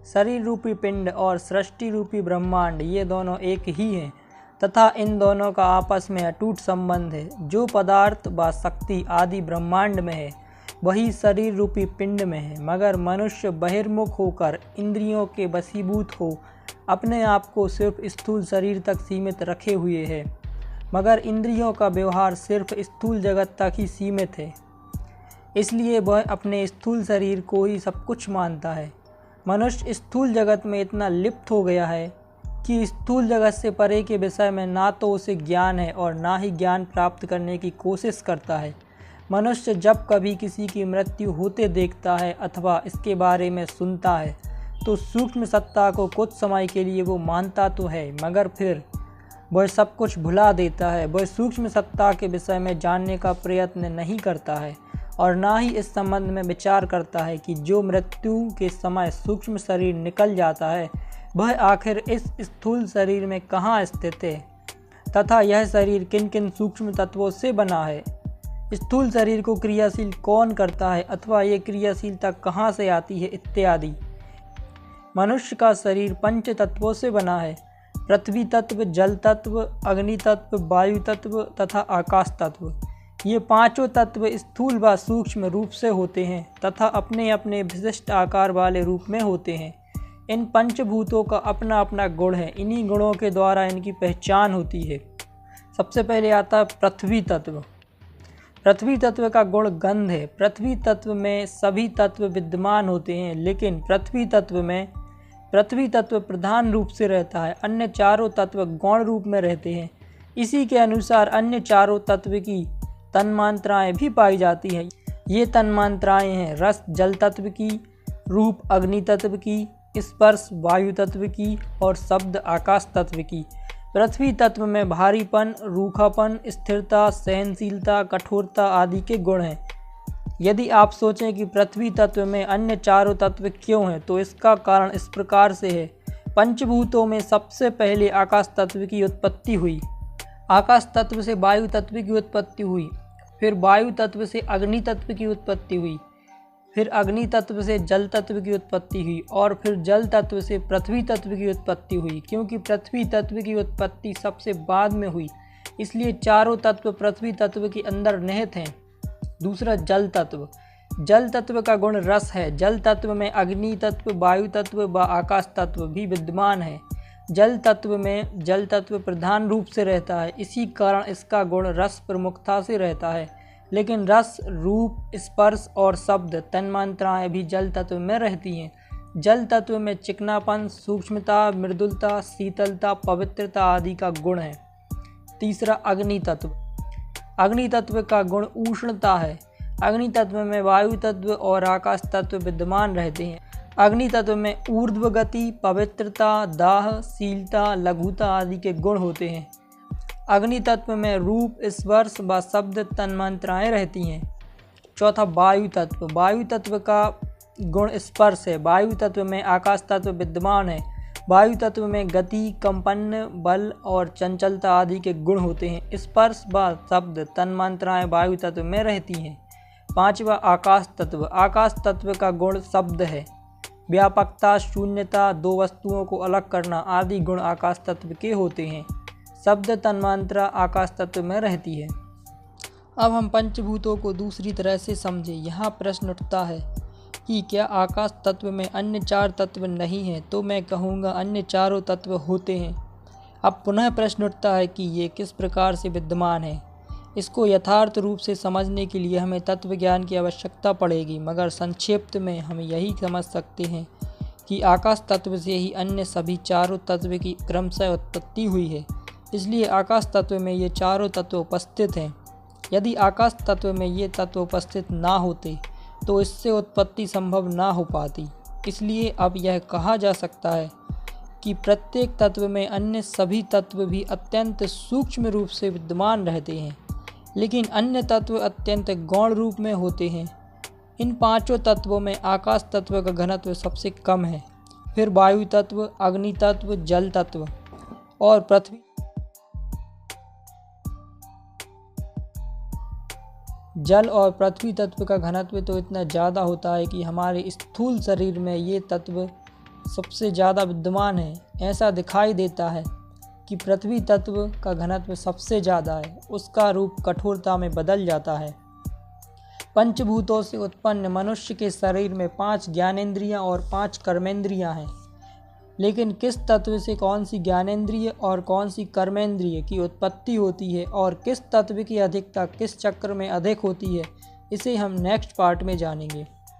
शरीर रूपी पिंड और सृष्टि रूपी ब्रह्मांड ये दोनों एक ही हैं तथा इन दोनों का आपस में अटूट संबंध है। जो पदार्थ व शक्ति आदि ब्रह्मांड में है वही शरीर रूपी पिंड में है, मगर मनुष्य बहिर्मुख होकर इंद्रियों के वशीभूत हो अपने आप को सिर्फ स्थूल शरीर तक सीमित रखे हुए है, मगर इंद्रियों का व्यवहार सिर्फ स्थूल जगत तक ही सीमित है, इसलिए वह अपने स्थूल शरीर को ही सब कुछ मानता है। मनुष्य स्थूल जगत में इतना लिप्त हो गया है कि स्थूल जगत से परे के विषय में ना तो उसे ज्ञान है और ना ही ज्ञान प्राप्त करने की कोशिश करता है। मनुष्य जब कभी किसी की मृत्यु होते देखता है अथवा इसके बारे में सुनता है तो सूक्ष्म सत्ता को कुछ समय के लिए वो मानता तो है, मगर फिर वह सब कुछ भुला देता है। वह सूक्ष्म सत्ता के विषय में जानने का प्रयत्न नहीं करता है और ना ही इस संबंध में विचार करता है कि जो मृत्यु के समय सूक्ष्म शरीर निकल जाता है वह आखिर इस स्थूल शरीर में कहाँ स्थित है तथा यह शरीर किन किन सूक्ष्म तत्वों से बना है। स्थूल शरीर को क्रियाशील कौन करता है अथवा ये क्रियाशीलता कहाँ से आती है इत्यादि। मनुष्य का शरीर पंच तत्वों से बना है, पृथ्वी तत्व, जल तत्व, अग्नि तत्व, वायु तत्व तथा आकाश तत्व। ये पांचों तत्व स्थूल व सूक्ष्म रूप से होते हैं तथा अपने अपने विशिष्ट आकार वाले रूप में होते हैं। इन पंचभूतों का अपना अपना गुण है, इन्हीं गुणों के द्वारा इनकी पहचान होती है। सबसे पहले आता है पृथ्वी तत्व। पृथ्वी तत्व का गुण गंध है। पृथ्वी तत्व में सभी तत्व विद्यमान होते हैं, लेकिन पृथ्वी तत्व प्रधान रूप से रहता है, अन्य चारों तत्व गौण रूप में रहते हैं। इसी के अनुसार अन्य चारों तत्व की तन्मात्राएं भी पाई जाती हैं। ये तन्मात्राएं हैं रस जल तत्व की, रूप अग्नि तत्व की, स्पर्श वायु तत्व की और शब्द आकाश तत्व की। पृथ्वी तत्व में भारीपन, रूखापन, स्थिरता, सहनशीलता, कठोरता आदि के गुण हैं। यदि आप सोचें कि पृथ्वी तत्व में अन्य चारों तत्व क्यों हैं, तो इसका कारण इस प्रकार से है। पंचभूतों में सबसे पहले आकाश तत्व की उत्पत्ति हुई, आकाश तत्व से वायु तत्व की उत्पत्ति हुई, फिर वायु तत्व से अग्नि तत्व की उत्पत्ति हुई, फिर अग्नि तत्व से जल तत्व की उत्पत्ति हुई और फिर जल तत्व से पृथ्वी तत्व की उत्पत्ति हुई। क्योंकि पृथ्वी तत्व की उत्पत्ति सबसे बाद में हुई, इसलिए चारों तत्व पृथ्वी तत्व के अंदर निहित हैं। दूसरा जल तत्व। जल तत्व का गुण रस है। जल तत्व में अग्नि तत्व, वायु तत्व व आकाश तत्व भी विद्यमान है। जल तत्व में जल तत्व प्रधान रूप से रहता है, इसी कारण इसका गुण रस प्रमुखता से रहता है। लेकिन रस, रूप, स्पर्श और शब्द तन्मात्राएं भी जल तत्व में रहती हैं। जल तत्व में चिकनापन, सूक्ष्मता, मृदुलता, शीतलता, पवित्रता आदि का गुण है। तीसरा अग्नि तत्व। अग्नि तत्व का गुण उष्णता है। अग्नि तत्व में वायु तत्व और आकाश तत्व विद्यमान रहते हैं। अग्नि तत्व में ऊर्ध्व गति, पवित्रता, दाह, शीलता, लघुता आदि के गुण होते हैं। अग्नि तत्व में रूप, स्पर्श व शब्द तन्मात्राएं रहती हैं। चौथा वायु तत्व। वायु तत्व का गुण स्पर्श है। वायु तत्व में आकाश तत्व विद्यमान है। वायु तत्व में गति, कंपन, बल और चंचलता आदि के गुण होते हैं। स्पर्श व शब्द तन्मात्राएं वायु तत्व में रहती हैं। पांचवा आकाश तत्व। आकाश तत्व का गुण शब्द है। व्यापकता, शून्यता, दो वस्तुओं को अलग करना आदि गुण आकाश तत्व के होते हैं। शब्द तन्मात्रा आकाश तत्व में रहती है। अब हम पंचभूतों को दूसरी तरह से समझें। यहाँ प्रश्न उठता है कि क्या आकाश तत्व में अन्य चार तत्व नहीं हैं? तो मैं कहूँगा अन्य चारों तत्व होते हैं। अब पुनः प्रश्न उठता है कि ये किस प्रकार से विद्यमान है। इसको यथार्थ रूप से समझने के लिए हमें तत्व ज्ञान की आवश्यकता पड़ेगी, मगर संक्षिप्त में हम यही समझ सकते हैं कि आकाश तत्व से ही अन्य सभी चारों तत्व की क्रमशः उत्पत्ति हुई है। इसलिए आकाश तत्व में ये चारों तत्व उपस्थित हैं। यदि आकाश तत्व में ये तत्व उपस्थित ना होते तो इससे उत्पत्ति संभव ना हो पाती। इसलिए अब यह कहा जा सकता है कि प्रत्येक तत्व में अन्य सभी तत्व भी अत्यंत सूक्ष्म रूप से विद्यमान रहते हैं, लेकिन अन्य तत्व अत्यंत गौण रूप में होते हैं। इन पांचों तत्वों में आकाश तत्व का घनत्व सबसे कम है, फिर वायु तत्व, अग्नि तत्व, जल तत्व और पृथ्वी। जल और पृथ्वी तत्व का घनत्व तो इतना ज़्यादा होता है कि हमारे स्थूल शरीर में ये तत्व सबसे ज़्यादा विद्यमान है। ऐसा दिखाई देता है कि पृथ्वी तत्व का घनत्व सबसे ज़्यादा है, उसका रूप कठोरता में बदल जाता है। पंचभूतों से उत्पन्न मनुष्य के शरीर में 5 ज्ञानेंद्रियां और 5 कर्मेंद्रियां हैं, लेकिन किस तत्व से कौन सी ज्ञानेंद्रिय और कौन सी कर्मेंद्रिय की उत्पत्ति होती है और किस तत्व की अधिकता किस चक्र में अधिक होती है, इसे हम नेक्स्ट पार्ट में जानेंगे।